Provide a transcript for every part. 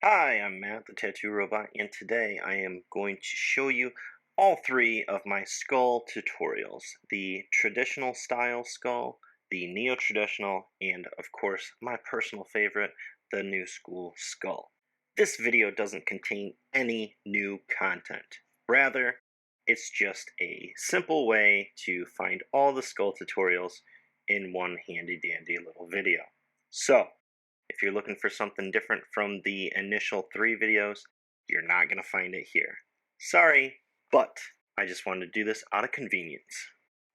Hi, I'm Matt, the Tattoo Robot, and today I am going to show you all three of my skull tutorials. The traditional style skull, the neo-traditional, and of course, my personal favorite, the new school skull. This video doesn't contain any new content. Rather, it's just a simple way to find all the skull tutorials in one handy-dandy little video. So, if you're looking for something different from the initial three videos, you're not going to find it here. Sorry, but I just wanted to do this out of convenience.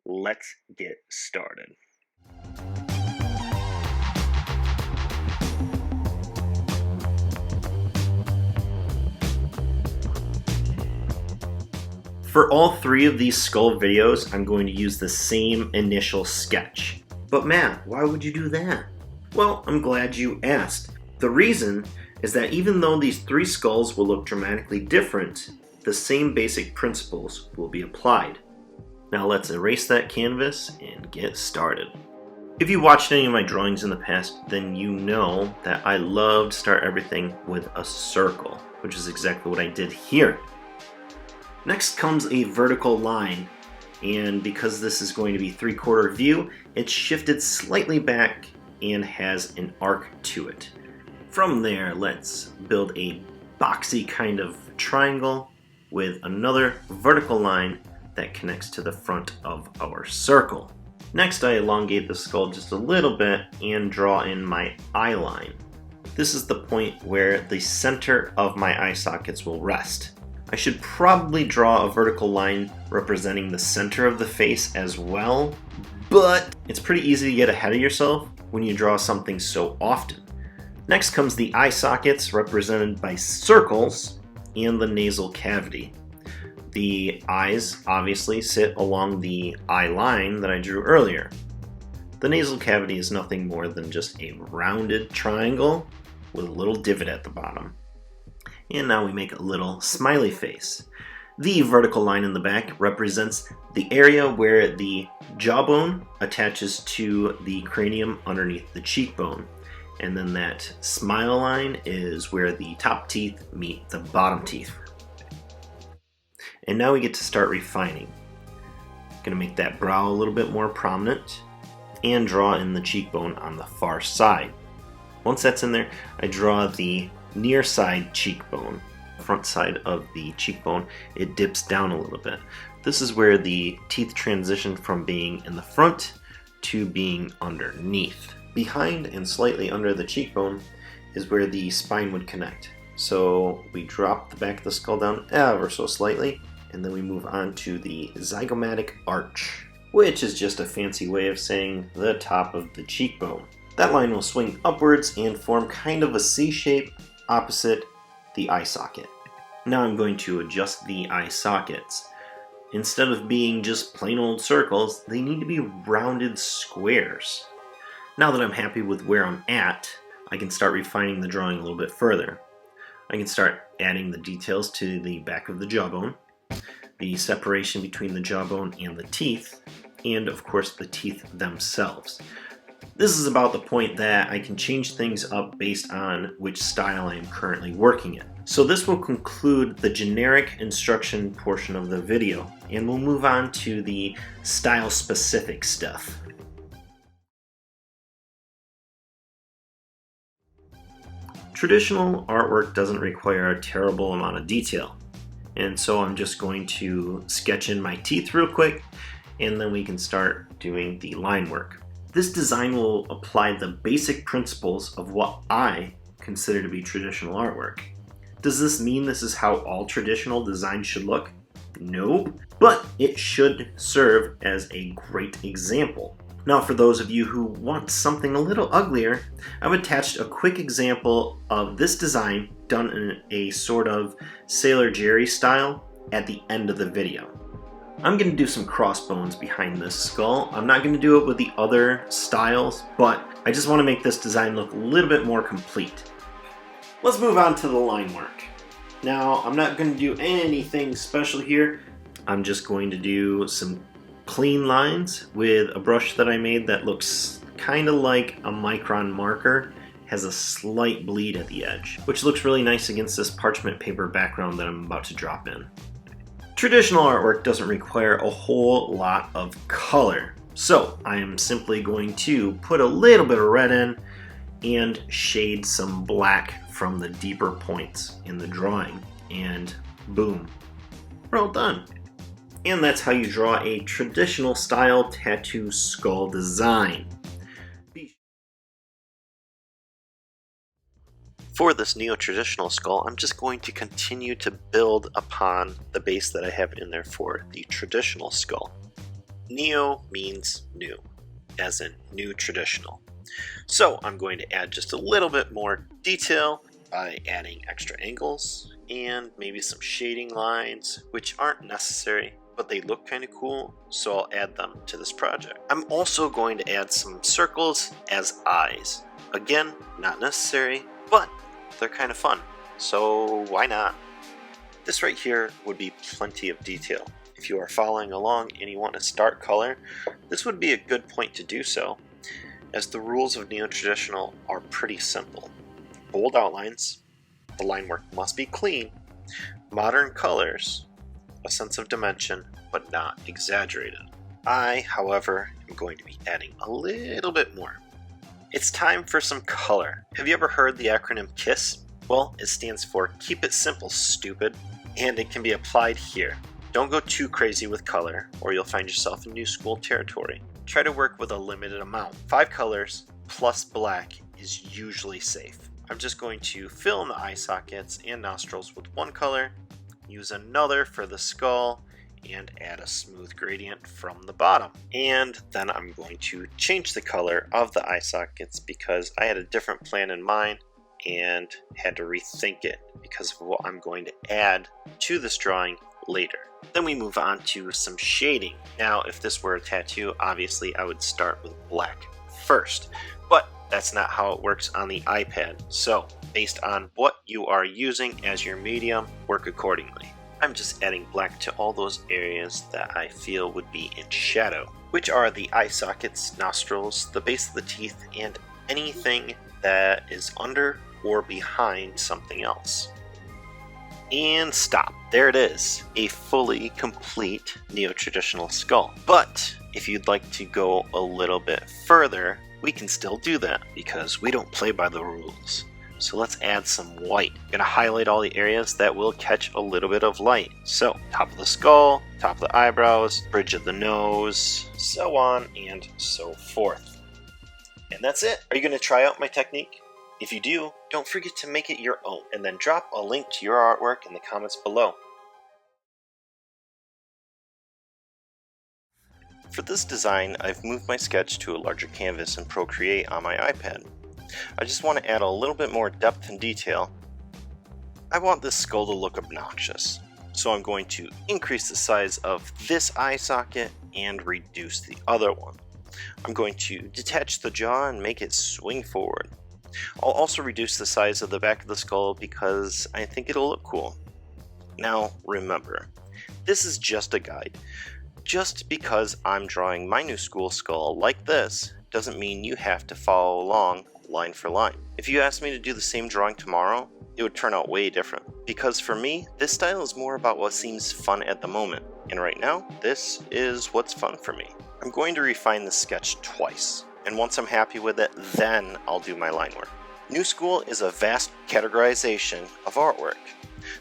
Let's get started. For all three of these skull videos, I'm going to use the same initial sketch. But Matt, why would you do that? Well, I'm glad you asked. The reason is that even though these three skulls will look dramatically different, the same basic principles will be applied. Now let's erase that canvas and get started. If you watched any of my drawings in the past, then you know that I love to start everything with a circle, which is exactly what I did here. Next comes a vertical line, and because this is going to be 3/4 view, it's shifted slightly back and has an arc to it. From there, let's build a boxy kind of triangle with another vertical line that connects to the front of our circle. Next, I elongate the skull just a little bit and draw in my eye line. This is the point where the center of my eye sockets will rest. I should probably draw a vertical line representing the center of the face as well, but it's pretty easy to get ahead of yourself when you draw something so often. Next comes the eye sockets, represented by circles, and the nasal cavity. The eyes obviously sit along the eye line that I drew earlier. The nasal cavity is nothing more than just a rounded triangle with a little divot at the bottom. And now we make a little smiley face. The vertical line in the back represents the area where the jawbone attaches to the cranium underneath the cheekbone. And then that smile line is where the top teeth meet the bottom teeth. And now we get to start refining. Gonna make that brow a little bit more prominent and draw in the cheekbone on the far side. Once that's in there, I draw the near side cheekbone. Front side of the cheekbone, it dips down a little bit. This is where the teeth transition from being in the front to being underneath. Behind and slightly under the cheekbone is where the spine would connect. So we drop the back of the skull down ever so slightly, and then we move on to the zygomatic arch, which is just a fancy way of saying the top of the cheekbone. That line will swing upwards and form kind of a C shape opposite the eye socket. Now I'm going to adjust the eye sockets. Instead of being just plain old circles, they need to be rounded squares. Now that I'm happy with where I'm at, I can start refining the drawing a little bit further. I can start adding the details to the back of the jawbone, the separation between the jawbone and the teeth, and of course the teeth themselves. This is about the point that I can change things up based on which style I am currently working in. So this will conclude the generic instruction portion of the video, and we'll move on to the style-specific stuff. Traditional artwork doesn't require a terrible amount of detail, and so I'm just going to sketch in my teeth real quick, and then we can start doing the line work. This design will apply the basic principles of what I consider to be traditional artwork. Does this mean this is how all traditional design should look? Nope, but it should serve as a great example. Now for those of you who want something a little uglier, I've attached a quick example of this design done in a sort of Sailor Jerry style at the end of the video. I'm going to do some crossbones behind this skull. I'm not going to do it with the other styles, but I just want to make this design look a little bit more complete. Let's move on to the line work. Now, I'm not going to do anything special here. I'm just going to do some clean lines with a brush that I made that looks kind of like a micron marker has a slight bleed at the edge, which looks really nice against this parchment paper background that I'm about to drop in. Traditional artwork doesn't require a whole lot of color, so I am simply going to put a little bit of red in and shade some black from the deeper points in the drawing, and boom, we're all done. And that's how you draw a traditional style tattoo skull design. For this neo-traditional skull, I'm just going to continue to build upon the base that I have in there for the traditional skull. Neo means new, as in new traditional. So I'm going to add just a little bit more detail by adding extra angles and maybe some shading lines, which aren't necessary, but they look kind of cool, so I'll add them to this project. I'm also going to add some circles as eyes. Again, not necessary, but they're kind of fun, so why not? This right here would be plenty of detail. If you are following along and you want to start color, this would be a good point to do so, as the rules of neo-traditional are pretty simple. Bold outlines, the line work must be clean, modern colors, a sense of dimension, but not exaggerated. I, however, am going to be adding a little bit more. It's time for some color. Have you ever heard the acronym KISS? Well, it stands for Keep It Simple, Stupid, and it can be applied here. Don't go too crazy with color, or you'll find yourself in new school territory. Try to work with a limited amount. 5 colors plus black is usually safe. I'm just going to fill in the eye sockets and nostrils with one color, use another for the skull, and add a smooth gradient from the bottom. And then I'm going to change the color of the eye sockets because I had a different plan in mind and had to rethink it because of what I'm going to add to this drawing later. Then we move on to some shading. Now, if this were a tattoo, obviously I would start with black first, but that's not how it works on the iPad. So based on what you are using as your medium, work accordingly. I'm just adding black to all those areas that I feel would be in shadow, which are the eye sockets, nostrils, the base of the teeth, and anything that is under or behind something else. And stop. There it is, a fully complete neo-traditional skull. But if you'd like to go a little bit further, we can still do that because we don't play by the rules. So let's add some white. I'm going to highlight all the areas that will catch a little bit of light. So top of the skull, top of the eyebrows, bridge of the nose, so on and so forth. And that's it. Are you going to try out my technique? If you do, don't forget to make it your own and then drop a link to your artwork in the comments below. For this design, I've moved my sketch to a larger canvas in Procreate on my iPad. I just want to add a little bit more depth and detail. I want this skull to look obnoxious, so I'm going to increase the size of this eye socket and reduce the other one. I'm going to detach the jaw and make it swing forward. I'll also reduce the size of the back of the skull because I think it'll look cool. Now remember, this is just a guide. Just because I'm drawing my new school skull like this doesn't mean you have to follow along line for line. If you asked me to do the same drawing tomorrow, it would turn out way different. Because for me, this style is more about what seems fun at the moment. And right now, this is what's fun for me. I'm going to refine the sketch twice. And once I'm happy with it, then I'll do my line work. New school is a vast categorization of artwork.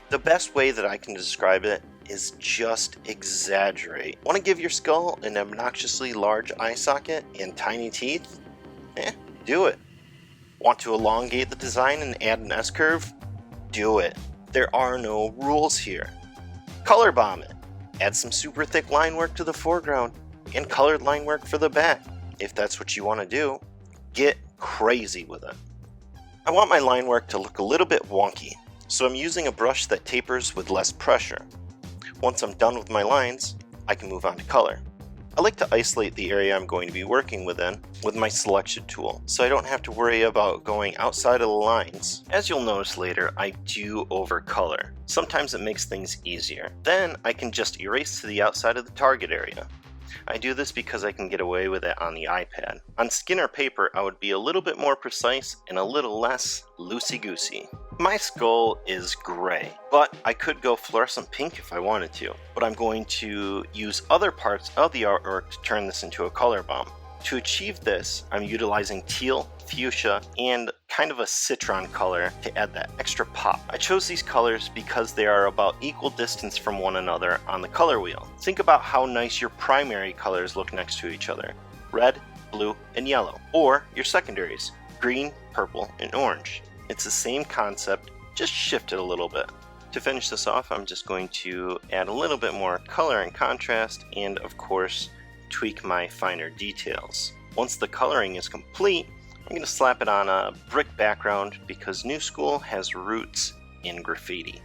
The best way that I can describe it is just exaggerate. Want to give your skull an obnoxiously large eye socket and tiny teeth? Do it. Want to elongate the design and add an S-curve? Do it. There are no rules here. Color bomb it. Add some super thick line work to the foreground and colored line work for the back. If that's what you want to do, get crazy with it. I want my line work to look a little bit wonky, so I'm using a brush that tapers with less pressure. Once I'm done with my lines, I can move on to color. I like to isolate the area I'm going to be working within with my selection tool, so I don't have to worry about going outside of the lines. As you'll notice later, I do overcolor. Sometimes it makes things easier. Then I can just erase to the outside of the target area. I do this because I can get away with it on the iPad. On skin or paper, I would be a little bit more precise and a little less loosey-goosey. My skull is gray, but I could go fluorescent pink if I wanted to. But I'm going to use other parts of the artwork to turn this into a color bomb. To achieve this, I'm utilizing teal, fuchsia, and kind of a citron color to add that extra pop. I chose these colors because they are about equal distance from one another on the color wheel. Think about how nice your primary colors look next to each other: red, blue, and yellow. Or your secondaries: green, purple, and orange. It's the same concept, just shifted a little bit. To finish this off, I'm just going to add a little bit more color and contrast, and of course, tweak my finer details. Once the coloring is complete, I'm going to slap it on a brick background because New School has roots in graffiti.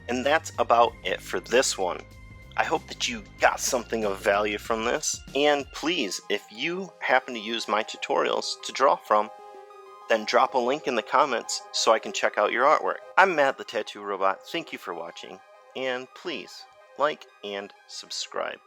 And that's about it for this one. I hope that you got something of value from this, and please, if you happen to use my tutorials to draw from, then drop a link in the comments so I can check out your artwork. I'm Matt the Tattoo Robot, thank you for watching, and please like and subscribe.